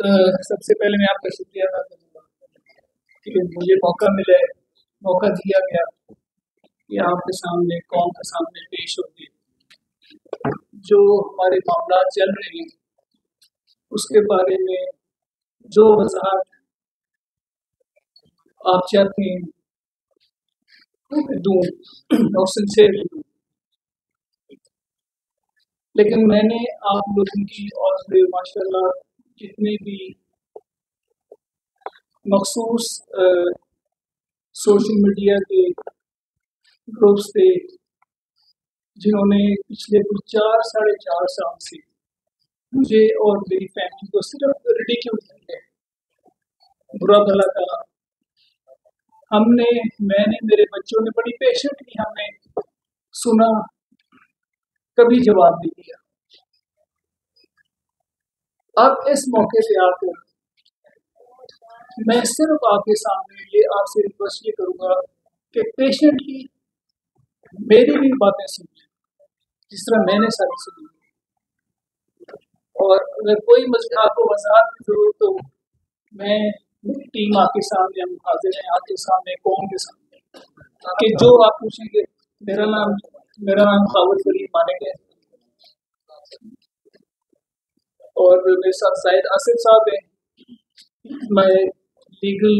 सबसे पहले मैं आपका शुक्रिया अदा करूँगा कि मुझे मौका दिया गया कि आपके सामने कौम के सामने पेश होके जो हमारे मामला चल रहे हैं उसके बारे में जो वजाहत आप चाहते हैं दूँ और सिंसियरली दूँ। लेकिन मैंने आप लोगों की और से माशाल्लाह जितने भी मखसूस सोशल मीडिया के ग्रुप्स थे जिन्होंने पिछले कुछ 4-4.5 साल से मुझे और मेरी फैमिली को सिर्फ रिडिक्यूल किया है, बुरा भला कहा। मैंने मेरे बच्चों ने बड़ी पेशेंटली हमें सुना, कभी जवाब नहीं दिया। अब इस मौके से आकर मैं सिर्फ आपके सामने ये आपसे रिक्वेस्ट ये करूँगा कि पेशेंटली मेरी भी बातें सुनिए जिस तरह मैंने सारी सुनी, और अगर कोई आपको वजाहत की जरूरत हो, मैं मेरी टीम आपके सामने हम हाजिर हैं, आपके सामने कौम के सामने कि जो आप पूछेंगे। मेरा नाम खावत फरीद मालिक है और मेरे साथ शायद आसिफ साहब हैं, मैं लीगल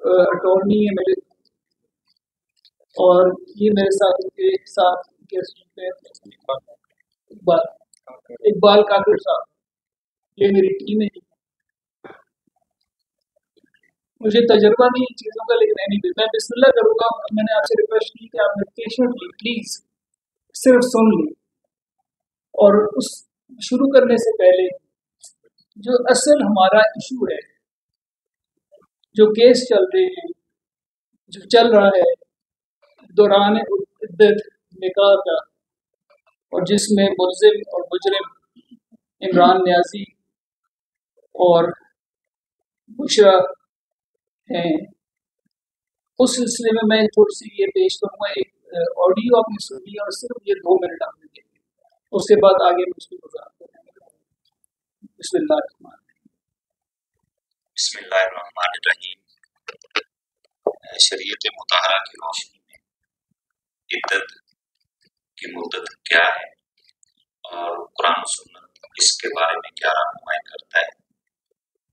अटॉर्नी है मेरे, और ये मेरे साथ उनके साथ इकबाल काकड़ साहब, ये मेरी टीम है। मुझे तजुर्बा नहीं इन चीज़ों का, लेकिन एनीवे मैं बिस्मिल्लाह करूँगा। मैंने आपसे रिक्वेस्ट की कि आप पेशेंटली प्लीज़ सिर्फ सुन लें, और उस शुरू करने से पहले जो असल हमारा इशू है, जो केस चल रहे हैं, जो चल रहा है दौरान इद्दत निकाह का, और जिसमें मुल्ज़िम और मुजरिम इमरान न्याजी और बुशरा हैं, उस सिलसिले में मैं थोड़ी सी ये पेश करूँगा। एक ऑडियो आपने सुनी और सिर्फ ये 2 मिनट आपने देखे, उसके बाद आगे मैं उसकी वजाहत करूँगा। बिस्मिल्लाहिर्रहमानिर्रहीम। शरीयत मुताहरा की रोशनी में इद्दत की मुद्दत क्या है और कुरान सुन्नत इसके बारे में क्या रहनुमाई करता है,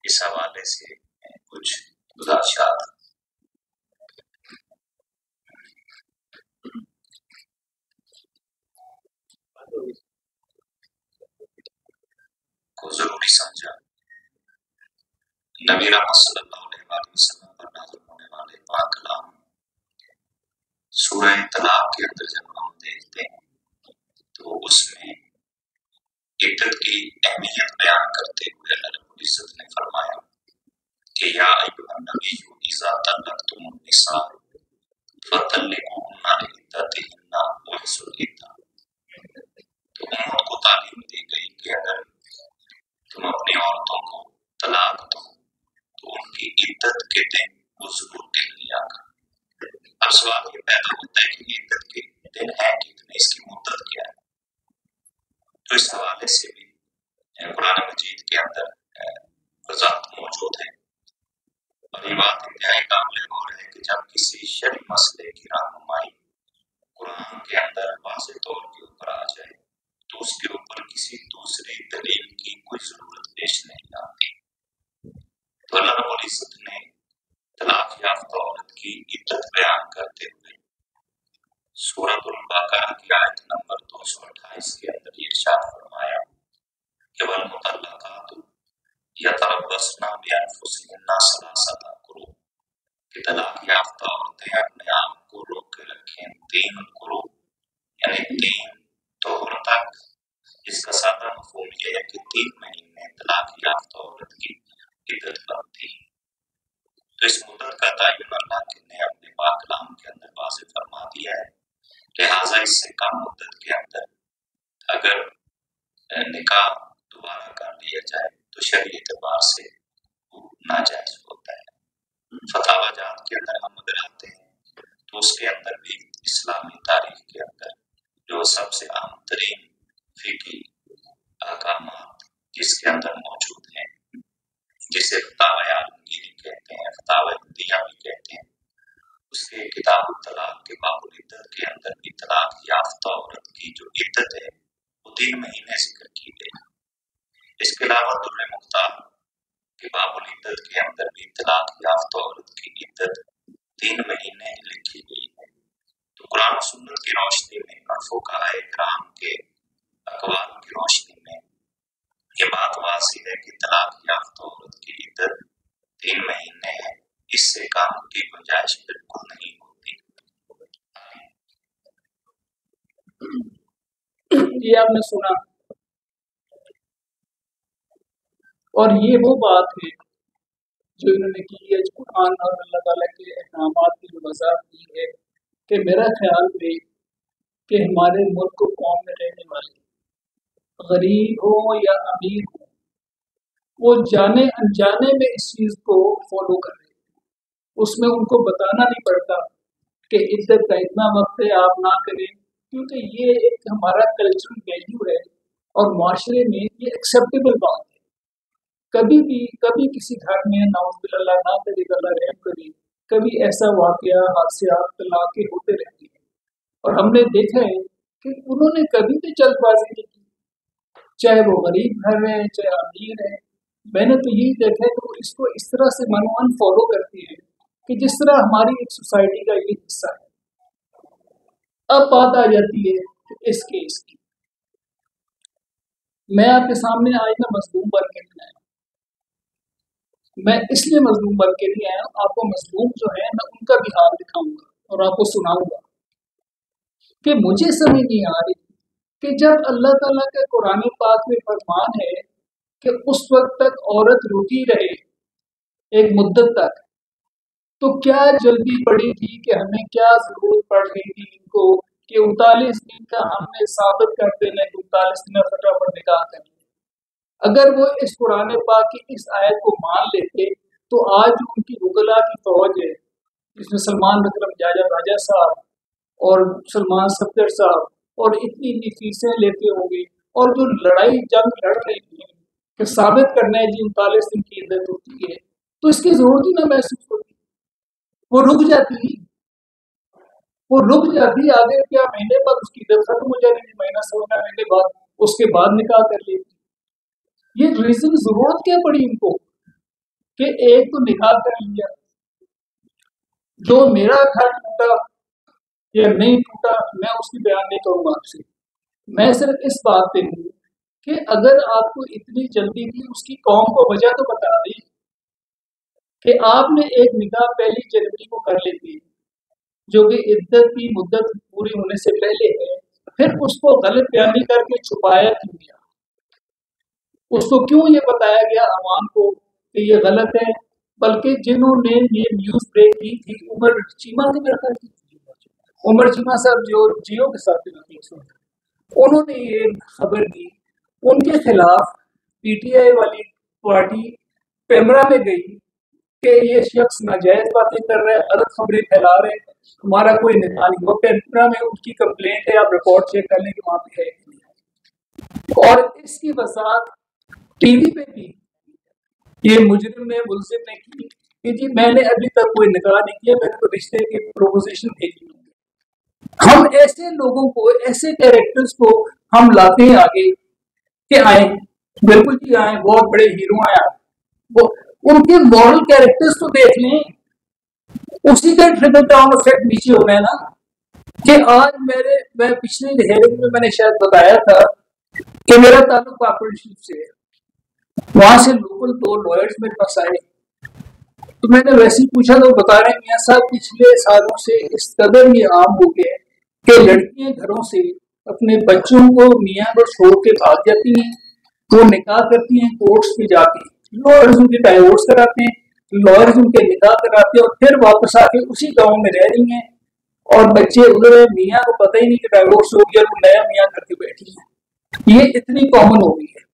इस हवाले से कुछ गुज़ारिशात को जरूरी समझा। नबी रहमत सल्लल्लाहु अलैहि वसल्लम पर नाज़िल होने वाले पाक कलाम सूरह तलाक के अंदर जब हम देखते हैं तो उसमें इद्दत की अहमियत बयान करते हुए अल्लाह रब्बुल इज़्ज़त ने फरमाया कि या अय्युहन नबिय्यु इज़ा तल्लक़्तुमुन निसा फतल्लिक़ूहुन्ना लिइद्दतिहिन्ना वहsul इद्दा। तो उम्मत को तालीम दी गई कि अगर तुम अपनी औरतों को तलाक दो तो उनकी इद्दत के दिन वो ज़रूर गिन लिया कर। अब सवाल ये पैदा होता है कि इद्दत के दिन है कितने, इसकी मुद्दत क्या है। तो इस हवाले से भी कुरान मजीद के अंदर वज़ाहत मौजूद है, और ये बात इंतहाई काबिल गौर है कि जब किसी शरई मसले की रहनुमाई कुरान के अंदर वाज़ेह तौर के ऊपर आ जाए तो उसके ऊपर किसी दूसरी दलील की कोई जरूरत पेश नहीं आती। तो अल्लाह रब्बुल इज़्ज़त ने तलाक याफ्ता औरत की इद्दत बयान करते हुए सूरह बकरा की आयत नंबर 228 के अंदर ये इरशाद फरमाया कि वल मुतल्लक़ातु यतरब्बस्ना बिअन्फुसिहिन्ना सलासता कुरू, कि तलाक याफ्ता औरतें अपने आप को रोक के रखें 3 कुरू, यानी 3 तोहर तक। इसका सादा मफहूम यह है कि 3 महीने तलाक याफ्ता औरत की इद्दत बनती है। तो इस मुद्दत का तयन अल्लाह ने अपने पाक कलाम के अंदर वाज़ेह फरमा दिया है। लिहाजा इससे कम मुद्दत के अंदर अगर निकाह दोबारा कर लिया जाए तो शरई एतबार से नाजायज होता है। फतावा जात के अंदर हम अगर आते हैं तो उसके अंदर भी इस्लामी तारीख के अंदर जो सबसे आम तरीन फिकी अहकामात जिसके अंदर मौजूद हैं जिसे फतावा आलमगीरी कहते हैं, फतावा हिंदिया भी कहते हैं, उससे किताब तलाक के बाबुल इद्दत के अंदर भी तलाक याफ्ता औरत की जो इद्दत है वो 3 महीने जिक्र की गई। इसके अलावा दुर्रे मुख्तार के बाबुल इद्दत के अंदर भी तलाक याफ्ता औरत की इद्दत 3 महीने लिखी गई है। तो कुरान और सुन्नत की रोशनी में और फुक़हाए किराम के अक़वाल की रोशनी में ये बात वाज़िह है कि तलाक याफ्ता औरत की इद्दत 3 महीने है, इससे काम की गुंजाइश बिल्कुल नहीं होती। ये आपने सुना, और ये वो बात है जो इन्होंने की है, कुरान और अल्लाह ताला के अहकामात की जो वज़ाहत की है कि मेरा ख्याल में कि हमारे मुल्क कौम में रहने वाले गरीब हो या अमीर हो, वो जाने अनजाने में इस चीज़ को फॉलो कर रहे हैं। उसमें उनको बताना नहीं पड़ता कि इज्जत का इतना वक्त है, आप ना करें, क्योंकि ये एक हमारा कल्चरल वैल्यू है और माशरे में ये एक्सेप्टेबल बात है। कभी किसी घर में नाउज़ुबिल्लाह ना करे, अल्लाह रहम करे, कभी ऐसा वाक़या हादसात तलाक़ें होते रहती हैं, और हमने देखा है कि उन्होंने कभी भी जल्दबाजी नहीं की, चाहे वो गरीब घर है चाहे अमीर है। मैंने तो यही देखा है कि वो इसको इस तरह से मनोवन फॉलो करती है कि जिस तरह हमारी एक सोसाइटी का ये हिस्सा है। अब बात आ जाती है इस केस की। मैं आपके सामने आज ना मजलूम बन के नहीं आया, मैं इसलिए मजलूम बन के नहीं आया, आपको मजलूम जो है मैं उनका भी हाल दिखाऊंगा और आपको सुनाऊंगा कि मुझे समझ नहीं आ रही कि जब अल्लाह ताला के कुरान पाक में फरमान है कि उस वक्त तक औरत रुकी रहे एक मुद्दत तक, तो क्या जल्दी पड़ी थी कि हमें क्या जरूरत पड़ रही थी इनको कि 39 दिन का हमने साबित कर देना कि 39 दिन में फटाफट निकाह कर ले। अगर वो इस कुरान पाक की इस आयत को मान लेते तो आज जो उनकी उगला की फौज है, जिसमें सलमान बिकरम राजा साहब और सलमान सफदर साहब और इतनी फीसें लेते होंगे और जो लड़ाई जंग लड़ रही है कि साबित करना है जी 39 दिन की इद्दत होती है, तो इसकी जरूरत ही ना महसूस होती, वो रुक जाती, आगे क्या महीने बाद उसकी इद्दत खत्म हो जाएगी, महीना सवा महीने बाद, उसके बाद निकाह कर लेती। ये रीजन जरूरत क्या पड़ी इनको कि एक तो निकाह कर लिया, जो मेरा घर टूटा या नहीं टूटा मैं उसकी बयान नहीं करूंगा आपसे, मैं सिर्फ इस बात पे हूँ कि अगर आपको इतनी जल्दी थी उसकी कौम को वजह तो बता दी कि आपने एक निकाह 1 जनवरी को कर लेती जो कि इद्दत की मुद्दत पूरी होने से पहले है, फिर उसको गलत बयानी करके छुपाया क्यों गया, उसको क्यों ये बताया गया आवाम को कि ये गलत है। बल्कि जिन्होंने ये न्यूज ब्रेक की थी उमर चीमा की करता थी, उमर चीमा साहब जो जियो के साथ उन्होंने ये खबर दी, उनके खिलाफ पीटीआई वाली पार्टी पैमरा में गई कि ये शख्स नाजायज बातें कर रहे हैं, गलत खबरें फैला रहे हैं, हमारा कोई निकाह नहीं। वो पैमरा में उनकी कंप्लेंट है, आप रिकॉर्ड चेक कर लें कि वहां पे है। और इसकी वजाहत टीवी पे भी ये मुजरिम ने मुलजिम ने की कि जी मैंने अभी तक कोई निकाह नहीं किया, मैंने तो रिश्ते की प्रोपोजिशन भेजी। हम ऐसे लोगों को, ऐसे कैरेक्टर्स को हम लाते हैं आगे कि आए, बिल्कुल जी आए, बहुत बड़े हीरो आए, वो उनके मॉरल कैरेक्टर्स तो देख लें, उसी का ट्रिकल डाउन इफेक्ट नीचे हो रहा है ना। कि आज मैं पिछले हेयरिंग में मैंने शायद बताया था कि मेरा ताल्लुक पार्टनरशिप से है, वहां से लोकल 2 लॉयर्स मेरे पास आए, तो मैंने वैसे ही पूछा तो बता रहे मियां साहब पिछले सालों से इस कदर ये आम हो गया है कि लड़कियां घरों से अपने बच्चों को मियां को छोड़ के भाग जाती हैं, तो निकाह करती हैं कोर्ट्स में जाके, लॉयर्स उनके डाइवोर्स कराते हैं, लॉयर्स उनके निकाह कराते हैं और फिर वापस आके उसी गांव में रह रही हैं और बच्चे उधर मियां को पता ही नहीं कि डाइवोर्स हो गया, वो नया मियां करके बैठी है। ये इतनी कॉमन हो गई है।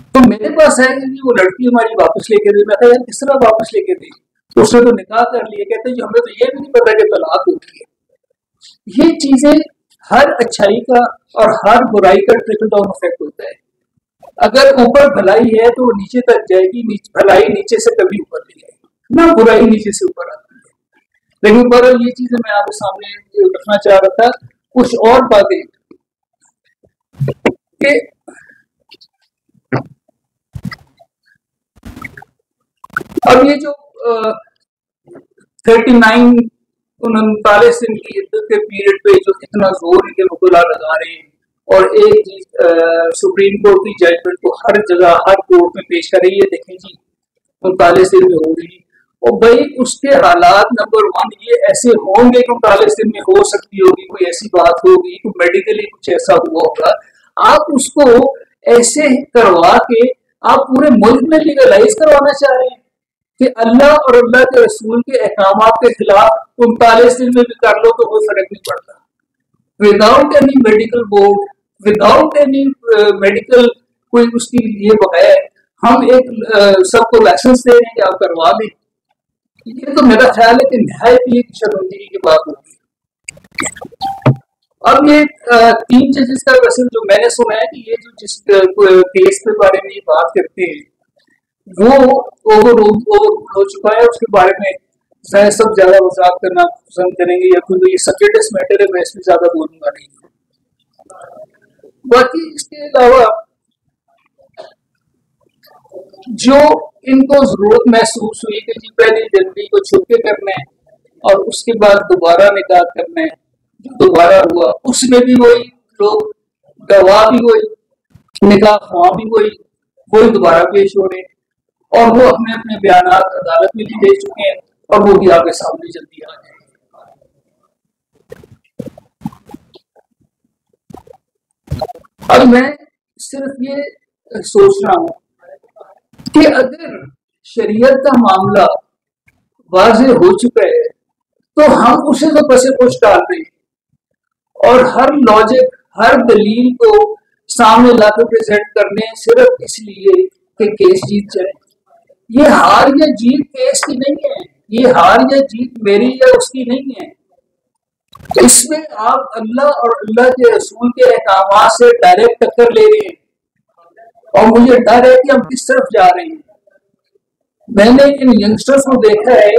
तो मेरे पास है कि वो लड़की हमारी वापस लेके दे, मैं यार किस तरह वापस लेके दे, तो उसने तो निकाह कर लिया, कहते हैं हमें तो ये भी नहीं पता कि तलाक हो गई है। ये चीजें हर अच्छाई का और हर बुराई का ट्रिकल डाउन इफेक्ट होता है। अगर ऊपर भलाई है तो वो नीचे तक जाएगी, भलाई नीचे से कभी ऊपर नहीं जाएगी, ना बुराई नीचे से ऊपर आती है। लेकिन पर ये चीजें मैं आपके सामने रखना चाह रहा था, कुछ और बातें कि अब ये जो 39 39 दिन की इद्दत के पीरियड पे जो इतना जोर इनके मुकदला लगा रहे हैं, और एक चीज सुप्रीम कोर्ट की जजमेंट को हर जगह हर कोर्ट में पेश कर रही है, देखें जी 39 दिन में हो रही, और भाई उसके हालात नंबर 1 ये ऐसे होंगे कि 39 दिन में हो सकती होगी, कोई ऐसी बात होगी, कोई मेडिकली कुछ ऐसा हुआ होगा, आप उसको ऐसे करवा के आप पूरे मुल्क में लीगलाइज करवाना चाह रहे हैं कि अल्लाह और अल्लाह के रसूल के अहकामात के खिलाफ 39 दिन में भी कर लो तो कोई फर्क नहीं पड़ता, without any medical board, without any medical कोई उसकी ये बगैर हम एक सबको लाइसेंस दे रहे हैं कि आप करवा दें। ये तो मेरा ख्याल है कि नहायत ही शर्मिंदगी की बात होगी। अब ये 3 जजेस का वैसे जो मैंने सुना है कि ये जो जिस केस के बारे में बात करते हैं वो ओवर हो चुका है, उसके बारे में शायद सब ज्यादा वजाहत करना पसंद करेंगे, या फिर ये सब्जेक्टिव मैटर है, मैं इसमें ज्यादा बोलूंगा नहीं। बाकी इसके अलावा जो इनको जरूरत महसूस हुई कि जी पहली जनवरी को छुट्टी करना है और उसके बाद दोबारा निकाह करना है, जो दोबारा हुआ उसमें भी वही लोग गवाह भी वही, निकाह ख्वाह भी वही दोबारा पेश हो रहे हैं, और वो अपने अपने बयान अदालत में भी दे चुके हैं और वो भी आपके सामने जल्दी आ जाएंगे। अब मैं सिर्फ ये सोच रहा हूं कि अगर शरीयत का मामला वाज़ेह हो चुका है तो हम उसे तो बसे कुछ डाल रहे हैं और हर लॉजिक हर दलील को सामने लाकर प्रेजेंट करने सिर्फ इसलिए कि केस जीत जाए। ये हार या जीत केस की नहीं है, ये हार या जीत मेरी या उसकी नहीं है, इसमें आप अल्लाह और अल्लाह के रसूल के अहकामात से डायरेक्ट टक्कर ले रहे हैं और मुझे डर है कि हम किस तरफ जा रहे हैं। मैंने इन यंगस्टर्स को देखा है,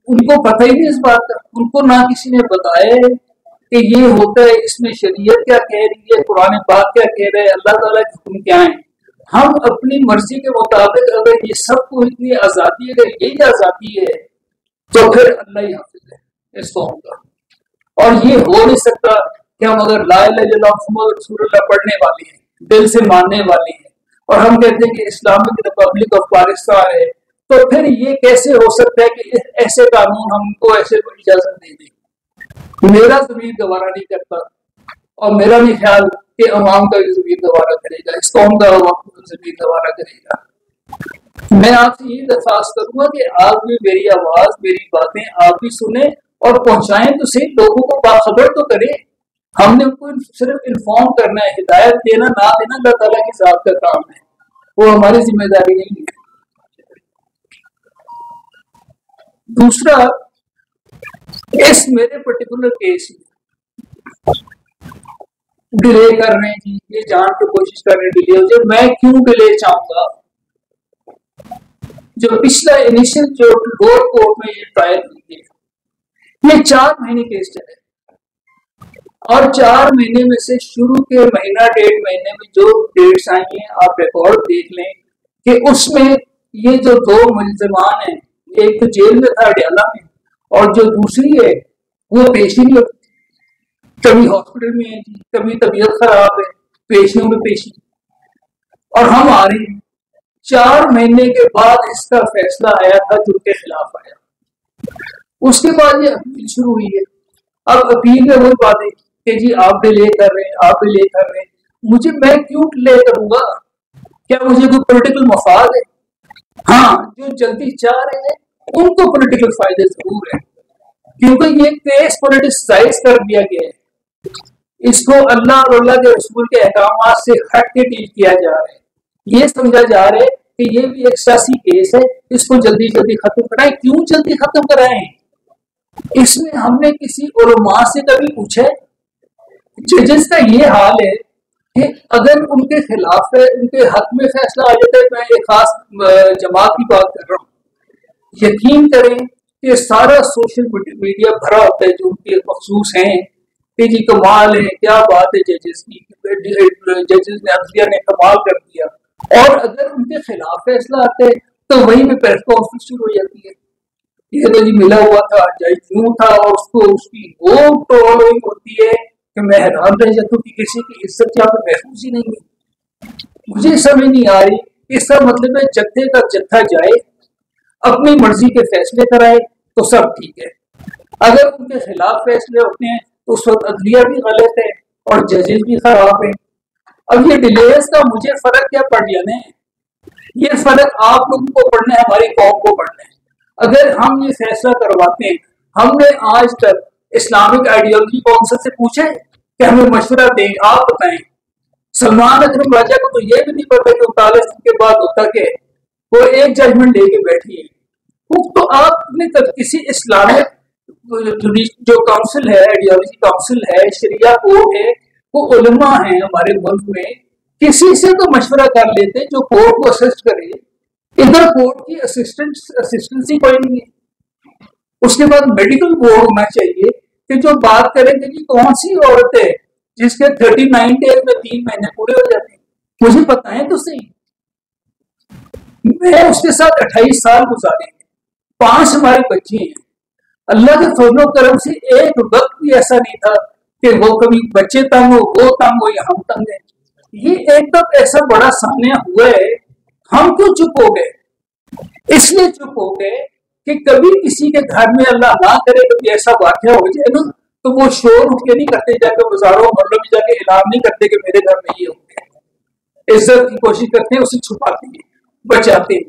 उनको पता ही नहीं इस बात का, उनको ना किसी ने बताया है कि ये होता है, इसमें शरीयत क्या कह रही है, कुरान पाक क्या कह रहे हैं, अल्लाह ताला के हुक्म क्या है। हम अपनी मर्जी के मुताबिक अगर ये सबको इतनी आजादी, अगर यही आजादी है तो फिर अल्लाह ही हाफिज है इस कौम का। और ये हो नहीं सकता कि हम अगर ला इलाहा इल्लल्लाह मुहम्मद रसूलुल्लाह पढ़ने वाले हैं, दिल से मानने वाले हैं, और हम कहते हैं कि इस्लामिक रिपब्लिक ऑफ पाकिस्तान है, तो फिर ये कैसे हो सकता है कि ऐसे कानून हमको ऐसे कोई इजाजत दे दे। मेरा जमीन गवारा नहीं करता और मेरा नहीं ख्याल कि अवाम का जमीन गवारा करेगा, इस कौम का जमीन गवारा करेगा। मैं आपसे ये दरख्वास्त करूंगा कि आप भी मेरी आवाज, मेरी बातें आप भी सुने और पहुंचाएं तो सही, लोगों को बाखबर तो करें। हमने उनको सिर्फ इन्फॉर्म करना है, हिदायत देना ना देना अल्लाह ताला की जात का काम है, वो हमारी जिम्मेदारी नहीं है। दूसरा, इस मेरे पर्टिकुलर केस में डिले कर रहे हैं जी, ये जान के कोशिश कर रहे हैं डिले हो जाए। मैं क्यों डिले चाहूंगा? जो पिछला इनिशियल जो लोअर कोर्ट में ये ट्रायल हुई है, ये 4 महीने केस चले और 4 महीने में से शुरू के महीना 1.5 महीने में जो डेट्स आई हैं आप रिकॉर्ड देख लें कि उसमें ये जो 2 मुल्ज़िमान हैं, एक तो जेल में था अडयाला में और जो दूसरी है वो पेश ही नहीं होती, कभी हॉस्पिटल में है जी, कभी तबीयत खराब है, पेशियों में पेशी, और हम आ रहे हैं 4 महीने के बाद इसका फैसला आया था जो उनके खिलाफ आया। उसके बाद ये अपील शुरू हुई है। अब अपील में वही बात है कि जी आप डिले कर रहे हैं, आप डिले कर रहे हैं। मुझे, मैं क्यों डिले करूंगा? क्या मुझे कोई पॉलिटिकल मफाद है? हाँ, जो जल्दी चाह रहे हैं उनको पॉलिटिकल फायदे जरूर है, क्योंकि ये केस पॉलिटिसाइज कर दिया गया है, इसको अल्लाह और अल्लाह के रसूल के अहकामात से हट के डील किया जा रहा है। ये समझा जा रहा है कि ये भी एक सियासी केस है, इसको जल्दी जल्दी खत्म कराएं। क्यों जल्दी खत्म कराएं? इसमें हमने किसी उलमा से कभी पूछा है? जजेस का ये हाल है कि अगर उनके खिलाफ है, उनके हक में फैसला आ जाता है, मैं एक खास जमात की बात कर रहा हूँ, यकीन करें कि सारा सोशल मीडिया भरा होता है जो उनके मखसूस हैं कि जी कमाल है, क्या बात है जजेस की, जजेस ने अदलिया ने कमाल कर दिया। और अगर उनके खिलाफ फैसला आता है तो वही में प्रेस कॉन्फ्रेंस शुरू हो जाती है, ये तो जी मिला हुआ था, जज यूं था, और उसको उसकी वो ट्रोलिंग होती है कि मैं हैरान रह जाता हूँ कि किसी की इज्जत यहाँ पे महफूज ही नहीं है। मुझे समझ नहीं आ रही, इसका मतलब है जत्थे का जत्था जाए, अपनी मर्जी के फैसले कराए तो सब ठीक है, अगर उनके खिलाफ फैसले होते हैं तो उस वक्त अदलिया भी गलत है और जजेस भी खराब है। अब ये डिलेस का मुझे फर्क क्या पड़ जाना है, ये फर्क आप लोगों को पढ़ना है, हमारी कौम को पढ़ना है। अगर हम ये फैसला करवाते हैं, हमने आज तक इस्लामिक आइडियोलॉजी काउंसिल से पूछा है कि हमें मशवरा दें, आप बताएं। सलमान अकरम राजा को तो ये भी नहीं पता कि 39 दिन के बाद होता क्या है, वो एक जजमेंट लेके बैठी है। तो आपने किसी इस्लामिक जो काउंसिल है, आइडियोलॉजी काउंसिल है, शरिया कोर्ट है, वो उलमा है हमारे मुल्क में, किसी से तो मशवरा कर लेते जो कोर्ट को असिस्ट करे। इधर कोर्ट की असिस्टेंसी कोई नहीं है। उसके बाद मेडिकल बोर्ड होना चाहिए कि जो बात करेंगे कि कौन सी औरत है जिसके 39 डेज में 3 महीने पूरे हो जाते हैं, मुझे पता है तो सही। मैं उसके साथ 28 साल गुजारे, 5 हमारे बच्चे हैं। अल्लाह के फजल करम से एक वक्त भी ऐसा नहीं था कि वो कभी बच्चे तंग हो, वो तंग हो या हम तंग है। ये एकदम ऐसा बड़ा सामने हुआ है, हम क्यों चुप हो गए? इसलिए चुप हो गए कि कभी किसी के घर में अल्लाह ना करे कभी ऐसा वाक़या हो जाए ना, तो वो शोर उठ के नहीं करते, जाकर बाजारों मोहल्लों में जाके ऐलान नहीं करते कि मेरे घर में ये हो गया। इज्जत की कोशिश करते हैं, उसे छुपाते हैं, बचाते हैं।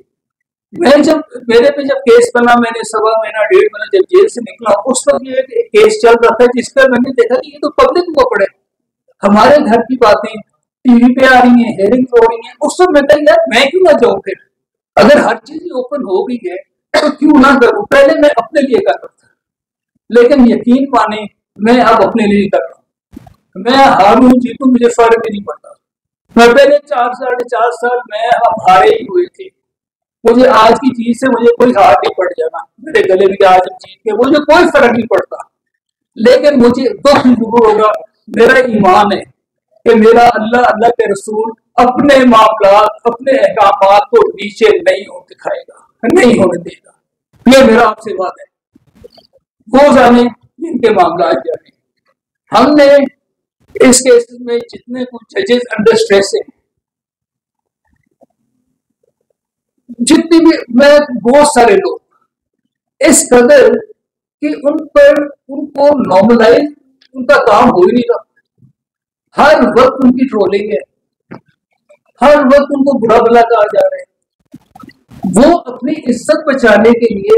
मैं जब मेरे पे जब केस बना, मैंने 1.25 महीना 1.5 महीना जब जेल से निकला, उस वक्त ये केस चल रहा था जिसका मैंने देखा कि ये तो पब्लिक को पड़े, हमारे घर की बातें टीवी पे आ रही हैं, हेयरिंग हो रही हैं। उस वक्त मैं कहा यार मैं क्यों ना जाऊं, फिर अगर हर चीज ओपन हो गई है तो क्यों ना करूं। पहले मैं अपने लिए कर रहा था, लेकिन यकीन माने मैं अब अपने लिए कर रहा हूँ। मैं हारूं जीतू मुझे फर्क भी नहीं पड़ता। मैं पहले 4 4.5 साल मैं हम हारे ही हुए थे, मुझे आज की चीज से मुझे कोई हार नहीं पड़ जाना, मेरे गले में आज जीत के मुझे कोई फर्क नहीं पड़ता। लेकिन मुझे दुख जरूर होगा, मेरा ईमान है कि मेरा अल्लाह अल्लाह के रसूल अपने मामला अपने अहकामात को नीचे नहीं हो दिखाएगा, नहीं होने देगा। ये मेरा आपसे बात है। वो जाने जिनके मामला जाने। हमने इस केस में जितने कुछ जजेस अंडर स्ट्रेस है, जितनी भी मैं बहुत सारे लोग इस कदर कि उन पर उनको नॉर्मलाइज उनका काम हो ही नहीं रहा। हर वक्त उनकी ट्रोलिंग है, हर वक्त उनको बुरा भला कहा जा रहा है। वो अपनी इज्जत बचाने के लिए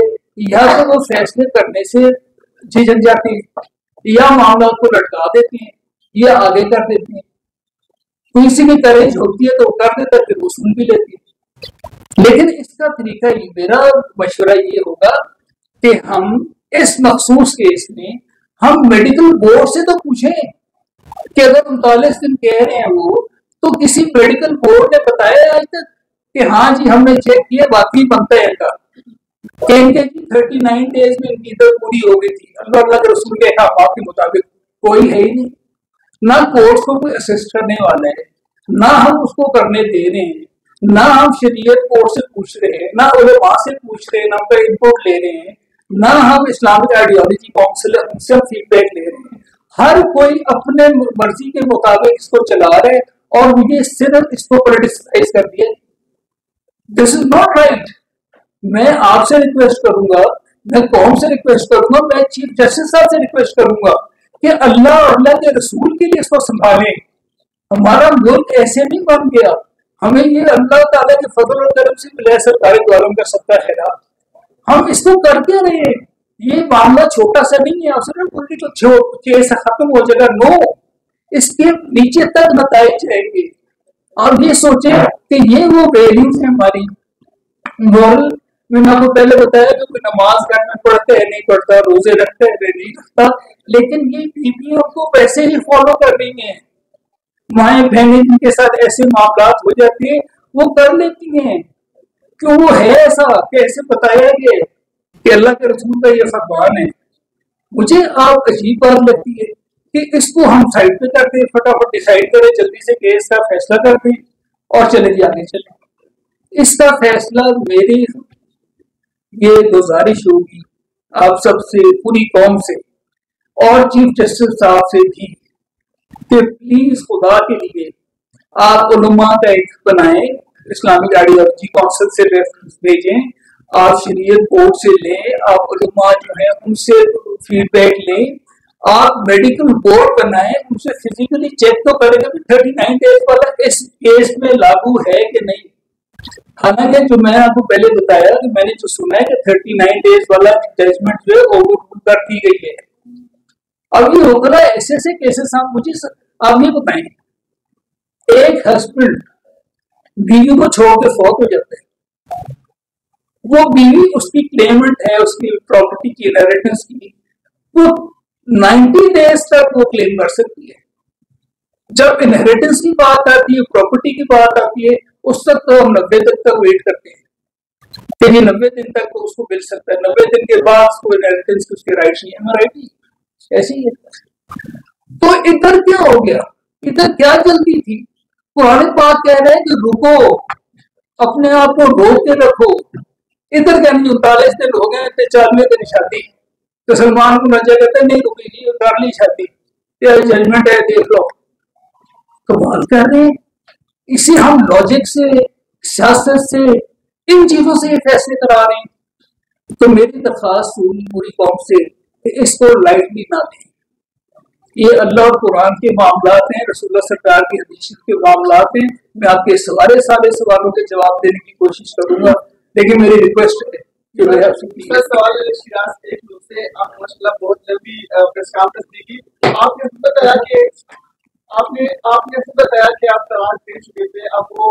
या तो वो फैसले करने से झिझक जाते हैं, या मामला को लटका देते हैं, या आगे कर देते हैं। किसी की करेज होती है तो वो कर देता है, फिर वो सुन भी लेती है। लेकिन इसका तरीका ये, मेरा मशवरा ये होगा कि हम इस मखसूस केस में हम मेडिकल बोर्ड से तो पूछें कि अगर 39 दिन कह रहे हैं वो, तो किसी मेडिकल बोर्ड ने बताया आज तक कि हाँ जी हमने चेक किया वाकई बनता है इनका, कि इनके 39 डेज में इनकी इद्दत पूरी हो गई थी अल्लाह अल्लाह के रसूल के अहकाम के मुताबिक। कोई है ही नहीं, ना कोर्ट को कोई असिस्ट करने वाला है, ना हम उसको करने दे रहे हैं, ना हम शरीयत कोर्ट से पूछ रहे हैं, ना उलमा से पूछ रहे हैं, ना उनका इनपुट ले रहे हैं, ना हम इस्लामिक आइडियोलॉजी काउंसिल उनसे हम फीडबैक ले रहे हैं। हर कोई अपने मर्जी के मुताबिक इसको चला रहे हैं और मुझे सिर्फ इसको पोलिटिसाइज कर दिया। This is not right. मैं आपसे रिक्वेस्ट करूंगा, मैं कौम से रिक्वेस्ट करूंगा, मैं चीफ जस्टिस साहब से रिक्वेस्ट करूंगा कि अल्लाह और अल्लाह के रसूल के लिए इसको संभालें। हमारा मुल्क ऐसे नहीं बन गया, हमें ये अल्लाह ताला के फजल और करम से मिला सरकारी द्वारों का सबका खैरा। हम इसको करते रहे, ये मामला छोटा सा नहीं है, अवसर पॉलिटिकल केस खत्म हो जाएगा। नो, इसके नीचे तक बताए जाएंगे। और ये सोचे कि ये वो वैल्यूज है हमारी मॉरल। मैंने आपको पहले बताया कि कोई नमाज घर में पढ़ता है नहीं पढ़ता, रोजे रखता है नहीं रखता, लेकिन ये बीवियों को वैसे ही फॉलो कर रही है। माए बहनें जिनके साथ ऐसे मामला हो जाते हैं वो कर लेती हैं। क्यों वो है ऐसा? कैसे बताया गया कि अल्लाह के रसूल का ये फरमान है? मुझे आप अजीब बात लगती है कि इसको हम साइड पे करते हैं, फटाफट डिसाइड करें, जल्दी से केस का फैसला करते हैं और चले जी आगे चले। इसका फैसला मेरी ये गुजारिश होगी आप सबसे, पूरी कौम से और चीफ जस्टिस साहब से भी कि प्लीज खुदा के लिए आप उलमा का एक बनाएं, इस्लामिक आइडियोलॉजी काउंसिल से रेफरेंस भेजें, आप शरीयत बोर्ड से लें, आप उलमा जो है उनसे फीडबैक लें, आप मेडिकल बोर्ड बनाएं, उनसे फिजिकली चेक तो करेंगे कि 39 डेज वाला इस केस में लागू है कि नहीं। हालांकि जो मैंने आपको पहले बताया कि मैंने जो सुना है कि 39 डेज वाला जजमेंट जो है ओवररूल कर दी गई है। अब ये होगा ऐसे ऐसे केसेस आप ये बताएं, एक हस्बैंड बीवी को छोड़ के फौत हो जाता है, वो बीवी उसकी क्लेमेंट है उसकी प्रॉपर्टी की इनहेरिटेंस की, वो 90 डेज तक वो क्लेम कर सकती है। जब इनहेरिटेंस की बात आती है, प्रॉपर्टी की बात आती है, उस तक तो हम 90 तक वेट करते हैं कि ये 90 दिन तक तो उसको मिल सकता है, 90 दिन के बाद उसको इनहेरिटेंस की उसके राइट्स नहीं है, राइट नहीं ऐसी है। तो इधर क्या हो गया, इधर क्या जल्दी थी? कुरान पाक कह रहे हैं कि रुको, अपने आप को रोक के रखो। इधर क्या 39 दिन हो गए, 40वें दिन शादी, तो सलमान को नजर कहते नहीं रुकेगी, कर ली शादी, जजमेंट है देख लो। कमाल कर रहे हैं। इसे हम लॉजिक से, सियासत से, इन चीजों से फैसले करा रहे हैं। तो मेरी दरखास्त हुई पूरी कौम से कि इसको लाइटली ना लें। ये अल्लाह और कुरान के मामलात हैं, रसूलुल्लाह सरकार की हदीस के मामलात हैं। मैं आपके सारे सवालों के जवाब देने की कोशिश करूंगा, लेकिन मेरी रिक्वेस्ट है कि मैं आपसे सवाल शिराज एक लोग से आप माशाल्लाह बहुत जल्दी प्रेस कॉन्फ्रेंस दी की, आपने बताया कि आपने बताया कि आप तलाक दे चुके थे, अब वो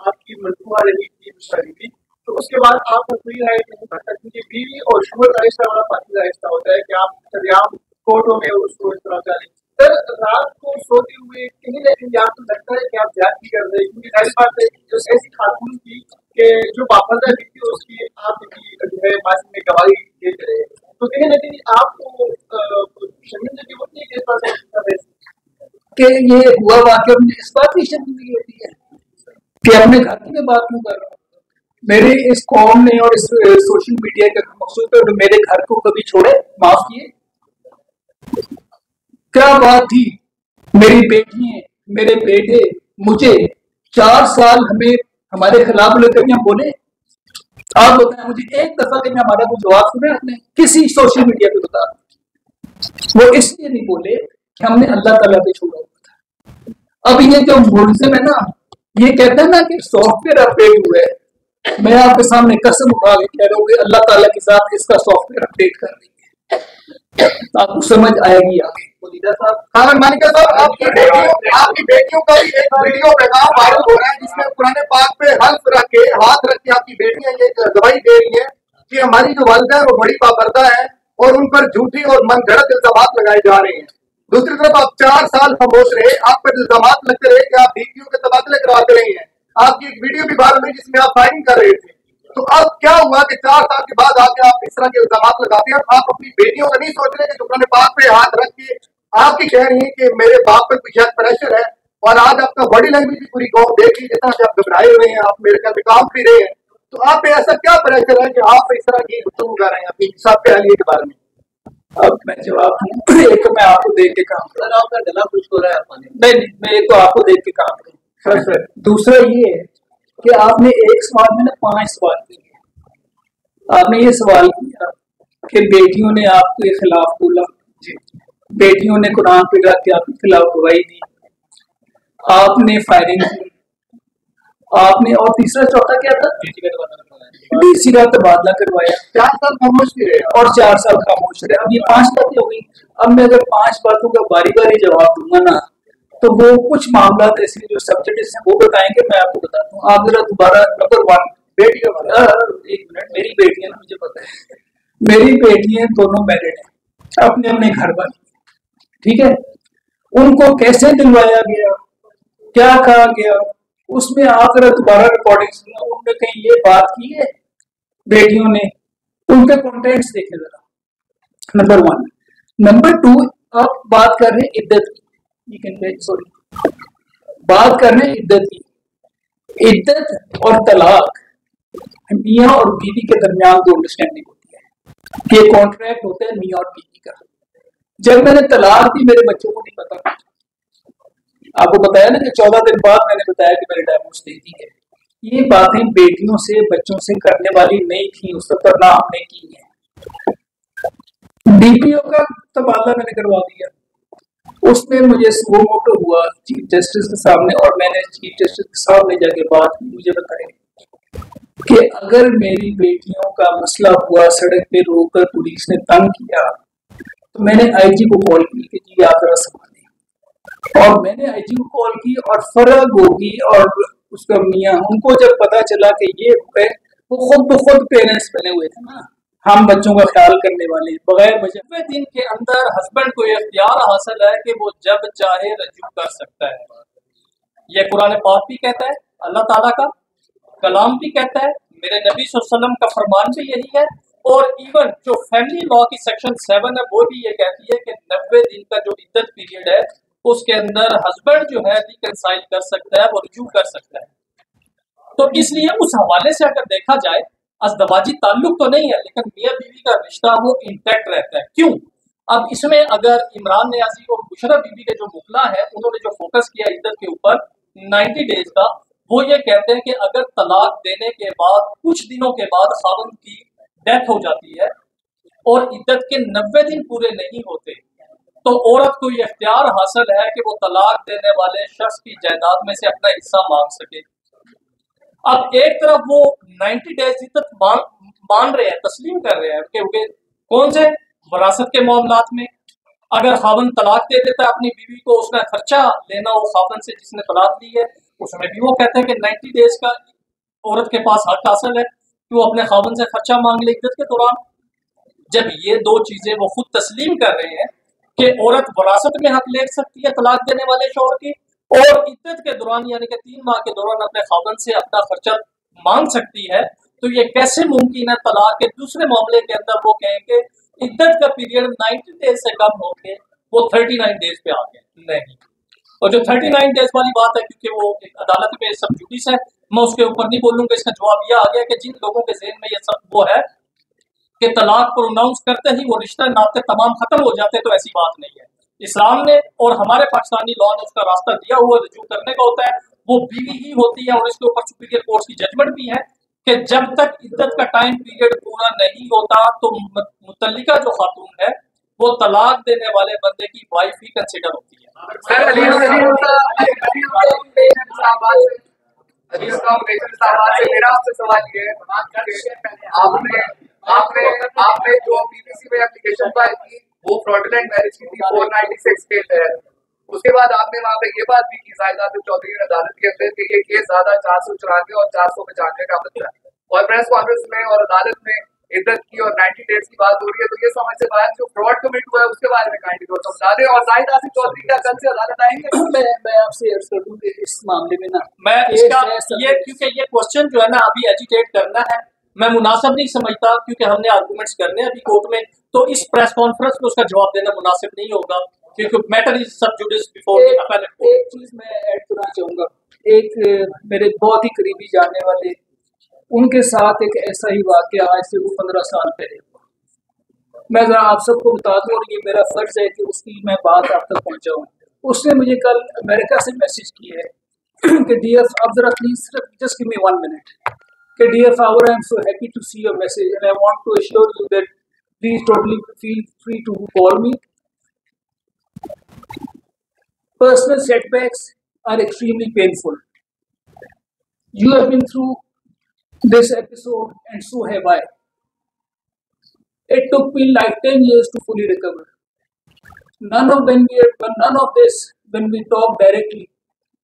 आपकी मजबूर रही थी शादी थी, तो उसके बाद आपको कोई राइट नहीं बनता, क्योंकि बीवी और शुगर का रिश्ता बड़ा पाकिज़ा रिश्ता होता है कि आप सरेआम कोर्टों में उसको इस तरह डालें। सर रात को सोते हुए कहीं ना कहीं आपको लगता है कि आप ज्यादती कर रहे हैं, क्योंकि जाहिर बात है जो ऐसी खातून थी कि जो बापर्दा थी उसकी आपकी जो है माजी में गवाही देते रहे, तो कहीं ना कहीं आपको शर्मिंदगी होती है कि इस बात कि ये हुआ वाक्य में इस बात की शर्मिंदगी होती है कि अपने घर की मैं बात क्यों कर रहा हूँ। मेरे इस कौम ने और इस सोशल मीडिया का मकसूद है मेरे घर को कभी छोड़े, माफ किए, क्या बात थी। मेरी बेटियां, मेरे बेटे मुझे 4 साल हमें हमारे खिलाफ लेकर बोले। आप बताएं मुझे एक दफा कहीं हमारा कोई जवाब सुने आपने किसी सोशल मीडिया पे? बता, वो इसलिए नहीं बोले कि हमने अल्लाह ताला पे छोड़ा हुआ था। अब ये जो मुल्जिम है ना, ये कहते हैं ना कि सॉफ्टवेयर अपडेट हुआ है, मैं आपके सामने कसम उठा के कह रहा हूँ कि अल्लाह ताला के साथ इसका सॉफ्टवेयर अपडेट कर रही है, आपको समझ आएगी आगे। मानिका साहब आपकी बेटियों का भी एक वीडियो पैगाम वायरल हो रहा है जिसमें कुरान पाक पे हल्फ रख के हाथ रख के आपकी बेटियां ये गवाही दे रही हैं कि हमारी जो वालिदा है वो बड़ी पाबंदा है और उन पर झूठी और मनगढ़ंत इल्जामात लगाए जा रहे हैं। दूसरी तरफ आप 4 साल खामोश रहे, आप पर इल्जामात लगते रहे कि आप बीवियों के तबादले करवाते रहे हैं। आपकी एक वीडियो भी वायरल हुई जिसमें आप फायरिंग कर रहे थे। तो अब क्या हुआ कि 4 साल के बाद आके आप इस तरह के इल्जामात लगाते हैं? आप अपनी बेटियों का नहीं सोच रहे कि कुरान पाक पे हाथ रख के आपकी कह रही है कि मेरे बाप पे कुछ प्रेशर है, और आज आपका बॉडी लैंग्वेज भी पूरी कौम देख रही है, जितना से आप घबराए हुए हैं, आप मेरे ख्याल में काम भी रहे हैं, तो आप पे ऐसा क्या प्रेशर है कि आप इस तरह की गुफ्तगू कर रहे हैं अपनी सब पहली के बारे में? अब मैं जवाब दूं, एक तो मैं आपको देख के काम करूं, आपका गला खुश हो रहा है, नहीं मैं एक तो आपको देख के काम करूं। दूसरा ये है कि आपने एक सवाल में ना 5 सवाल किए। आपने ये सवाल किया कि बेटियों ने आपके खिलाफ बोला, बेटियों ने कुरान पे रख के आपके खिलाफ गवाही दी, आपने फायरिंग की, आपने और तीसरा चौथा क्या था, डीसी का तबादला करवाया, 4 साल खामोश रहे और 4 साल खामोश रहे। अब ये 5 बातें हो गई। अब मैं अगर 5 बातों का बारी बारी जवाब दूंगा ना, तो वो कुछ मामला ऐसे जो सब्जेक्ट्स हैं वो बताएंगे, मैं आपको बताता हूँ। आप जरा दोबारा नंबर 1 बेटियों वाला, 1 मिनट, मेरी बेटियां मुझे पता है, मेरी बेटियां दोनों मैरिड है, अपने अपने घर वाली, ठीक है। उनको कैसे दिलवाया गया, क्या कहा गया, उसमें आप जरा दोबारा रिकॉर्डिंग सुनना, उनने कहीं ये बात की है बेटियों ने, उनके कॉन्टेंट्स देखे जरा, नंबर 1। नंबर 2, आप बात कर रहे हैं इद्दत की, सॉरी, बात कर रहे हैं इद्दत की। इद्दत और तलाक मियाँ और बीवी के दरमियान दो अंडरस्टैंडिंग होती है, ये कॉन्ट्रैक्ट होता है मियाँ और बीवी का। जब मैंने तलाक दी मेरे बच्चों को नहीं पता, आपको बताया ना कि 14 दिन बाद मैंने बताया कि मैंने डाइवोर्स दे दी है। ये बातें बेटियों से बच्चों से करने वाली नहीं थी, उस पर ना हमने की है। डीपीओ का तबादला मैंने करवा दिया, उसमें मुझे वो मोटो हुआ चीफ जस्टिस के सामने, और मैंने चीफ जस्टिस के सामने जाके बात की, मुझे बताया कि अगर मेरी बेटियों का मसला हुआ, सड़क पे रोककर पुलिस ने तंग किया, तो मैंने आईजी को कॉल की कि जी आप जरा संभालें, और मैंने आईजी को कॉल की, और फरग होगी और उसका मियाँ, उनको जब पता चला कि ये हुए, वो खुद ब खुद पेरेंट्स बने हुए थे ना, हम बच्चों का ख्याल करने वाले बगैर वजह। 90 दिन के अंदर हस्बैंड को इख्तियार हासिल है कि वो जब चाहे रजू कर सकता है। ये कुरान पाक भी कहता है, अल्लाह ताला का कलाम भी कहता है, मेरे नबी सल्लल्लाहु अलैहि वसल्लम का फरमान भी यही है, और इवन जो फैमिली लॉ की सेक्शन 7 है वो भी ये कहती है कि 90 दिन का जो इद्दत पीरियड है उसके अंदर हस्बैंड जो है रिकंसाइल कर सकता है, वो रजू कर सकता है। तो इसलिए उस हवाले से अगर देखा जाए, अज़दवाजी ताल्लुक तो नहीं है, लेकिन मियाँ बीवी का रिश्ता वो इंटैक्ट रहता है। क्यों? अब इसमें अगर इमरान नियाजी और बुशरा बीबी के जो मुखला है, उन्होंने जो फोकस किया इद्दत के ऊपर 90 डेज का, वो ये कहते हैं कि अगर तलाक देने के बाद कुछ दिनों के बाद खाविंद की डेथ हो जाती है और इद्दत के 90 दिन पूरे नहीं होते, तो औरत को ये इख्तियार हासिल है कि वो तलाक देने वाले शख्स की जायदाद में से अपना हिस्सा मांग सके। अब एक तरफ वो 90 डेज इद्दत मान रहे हैं, तस्लीम कर रहे हैं कि कौन से वरासत के मामलात में अगर खाविंद तलाक दे देता है अपनी बीवी को, उसने खर्चा लेना हो खाविंद से जिसने तलाक दी है, उसमें भी वो कहते हैं कि 90 डेज का औरत के पास हक हासिल है कि वो अपने खाविंद से खर्चा मांग ले इद्दत के दौरान। जब ये दो चीजें वो खुद तस्लीम कर रहे हैं कि औरत वरासत में हक ले सकती है तलाक देने वाले शौहर की, और इद्दत के दौरान यानी कि 3 माह के दौरान अपने खाविंद से अपना खर्चा मांग सकती है, तो ये कैसे मुमकिन है तलाक के दूसरे मामले के अंदर वो कहेंगे इद्दत का पीरियड 90 डेज से कम होके वो 39 डेज पे आ गए? नहीं। और जो 39 डेज वाली बात है, क्योंकि वो एक अदालत में सब जुडिस है, मैं उसके ऊपर नहीं बोलूंगा। इसका जवाब यह आ गया कि जिन लोगों के ज़हन में ये सब वो है कि तलाक प्रोनाउंस करते ही वो रिश्ता नाते तमाम खत्म हो जाते, तो ऐसी बात नहीं है। इस्लाम ने और हमारे पाकिस्तानी लॉ ने उसका रास्ता दिया हुआ रजू करने का होता है, वो बीवी ही होती है, और इसके ऊपर सुपीरियर कोर्ट की जजमेंट भी है कि जब तक इद्दत का टाइम पीरियड पूरा नहीं होता तो मुतल्लिका जो खातून है वो तलाक देने वाले बंदे की वाइफ ही कंसिडर होती है। मेरा आपसे सवाल ये है, आपने जो बीबीसी में एप्लीकेशन फाइल की वो फ्रॉडुलेंट मैरिज की थी 496 के तहत, उसके बाद आपने वहाँ पे ये बात भी की जायदा चौधरी ने अदालत के अंदर कि ये केस ज्यादा 494 और 495 का बदला, और प्रेस कॉन्फ्रेंस में और अदालत में इद्दत की और 90 डेज की बात हो रही है, तो ये समझ से बाहर जो फ्रॉड कमिट हुआ है उसके बारे में काइंडली थोड़ा समझा दें। और जाहिद आसिफ चौधरी का कल से अदालत आएंगे? मैं आपसे अर्ज कर दूं कि इस मामले में ना मैं इसका ये क्योंकि ये क्वेश्चन जो है ना अभी एजिटेट करना है मैं मुनासिब नहीं समझता, क्योंकि हमने आर्गूमेंट्स करने हैं अभी कोर्ट में, तो इस प्रेस कॉन्फ्रेंस में उसका जवाब देना मुनासिब नहीं होगा, क्योंकि मैटर इज सब जुडिस बिफोर द अपीलेट कोर्ट। एक चीज मैं ऐड करना चाहूंगा, एक मेरे बहुत ही करीबी जानने वाले, उनके साथ एक ऐसा ही वाकया आज से वो 15 साल पहले हुआ। मैं जरा आप सबको बता दूं, और ये मेरा फर्ज है कि उसकी मैं बात आप तक पहुंचाऊं। उसने मुझे कल अमेरिका से मैसेज किया है कि डियर, आप जरा please just give me 1 minute, कि डियर फावर, I am so happy to see your message and I want to assure you that please totally feel free to call me. Personal setbacks are extremely painful. You have been through this episode and so have I. It took me like 10 years to fully recover. None of this when we talk directly.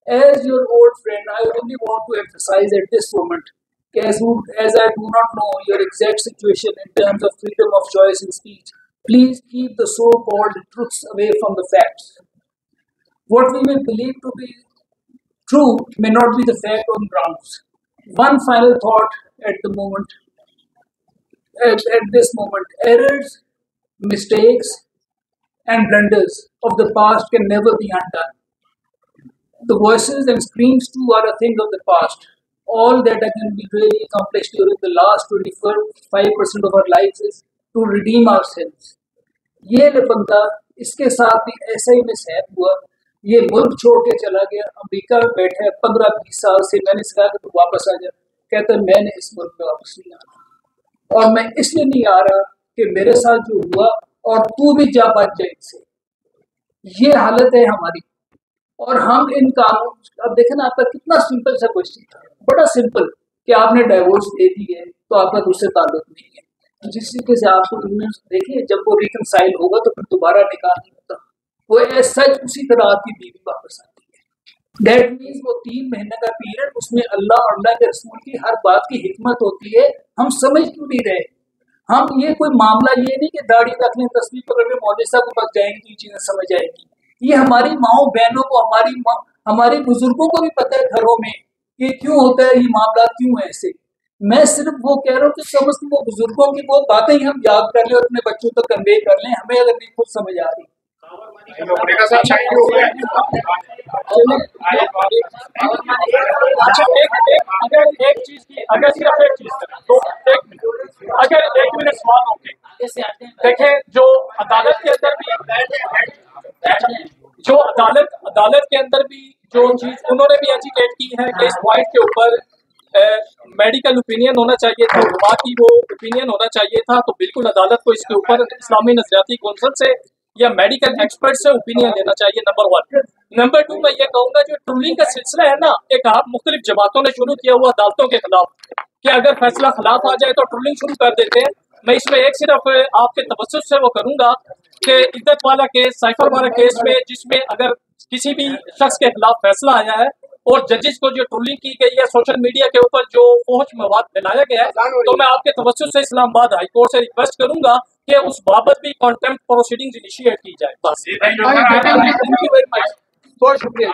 As your old friend, I only want to emphasize at this moment, as I do not know your exact situation in terms of freedom of choice in speech, please keep the so-called truths away from the facts. What we may believe to be true may not be the fact on grounds. One final thought at the moment, at this moment, errors, mistakes, and blunders of the past can never be undone. The voices and screams too are a thing of the past. All that can be really accomplished during the last 25% of our lives is to redeem ourselves. ये ले बंदा इसके साथ भी ऐसा ही mishap हुआ, ये मुल्क छोड़ के चला गया, अमेरिका में बैठा है 15-20 साल से। मैंने इसका कि तू वापस आ जा, कहता है मैंने इस मुल्क में वापस नहीं आना, और मैं इसलिए नहीं आ रहा कि मेरे साथ जो हुआ और तू भी जा बच जाए इससे। ये हालत है हमारी। और हम इन कानून, अब देखें ना, आपका कितना सिंपल सा क्वेश्चन था, बड़ा सिंपल, कि आपने डाइवोर्स दे दी है तो आपका दूसरे ताल्लुक नहीं है। जिस तरीके से आपको देखिए, जब वो रिकनसाइल होगा तो फिर दोबारा निकाह नहीं होता, वो सच उसी तरह आपकी बीवी वापस आती है। दैट मीन्स वो 3 महीने का पीरियड, उसमें अल्लाह और अल्लाह के रसूल की हर बात की हिकमत होती है। हम समझ क्यों नहीं रहे? हम ये कोई मामला ये नहीं कि दाढ़ी रख लें, तस्वीर पकड़ के मौलवी साहब के पास जाएंगे तो ये चीजें समझ आएगी। ये हमारी माओ बहनों को, हमारी बुजुर्गों को भी पता है घरों में ये क्यों होता है, ये मामला क्यों है ऐसे। मैं सिर्फ वो कह रहा हूँ कि समझ वो बुजुर्गों की वो बातें ही हम याद कर लें और अपने बच्चों तक कन्वे कर लें, हमें अगर नहीं खुद समझ आ रही। अगर एक मिनट सवाल होंगे, देखें जो अदालत के अंदर भी जो चीज उन्होंने भी एजिटेट की है कि इस पॉइंट के ऊपर मेडिकल ओपिनियन होना चाहिए था, उलमा की वो ओपिनियन होना चाहिए था, तो बिल्कुल अदालत को इसके ऊपर इस्लामी नजरियाती कौंसिल से या मेडिकल एक्सपर्ट से ओपिनियन लेना चाहिए, नंबर 1। नंबर 2, मैं ये कहूँगा जो ट्रूलिंग का सिलसिला है ना, एक आप मुख्तलिफ जमातों ने शुरू किया हुआ अदालतों के खिलाफ, कि अगर फैसला खिलाफ आ जाए तो ट्रूलिंग शुरू कर देते हैं। मैं इसमें एक सिर्फ आपके तवज्जुह से वो करूँगा कि इद्दत वाला केस, साइफर वाला केस में, जिसमें अगर किसी भी शख्स के खिलाफ फैसला आया है और जजेस को जो ट्रोलिंग की गई है, सोशल मीडिया के ऊपर जो फौज मवाद फैलाया गया है, तो मैं आपके तवज्जुह से इस्लामाबाद हाई कोर्ट से रिक्वेस्ट करूंगा कि उस बाबत भी कॉन्टेम्प्ट प्रोसीडिंग्स इनिशिएट की जाए। बस थैंक यू वेरी मच, बहुत शुक्रिया।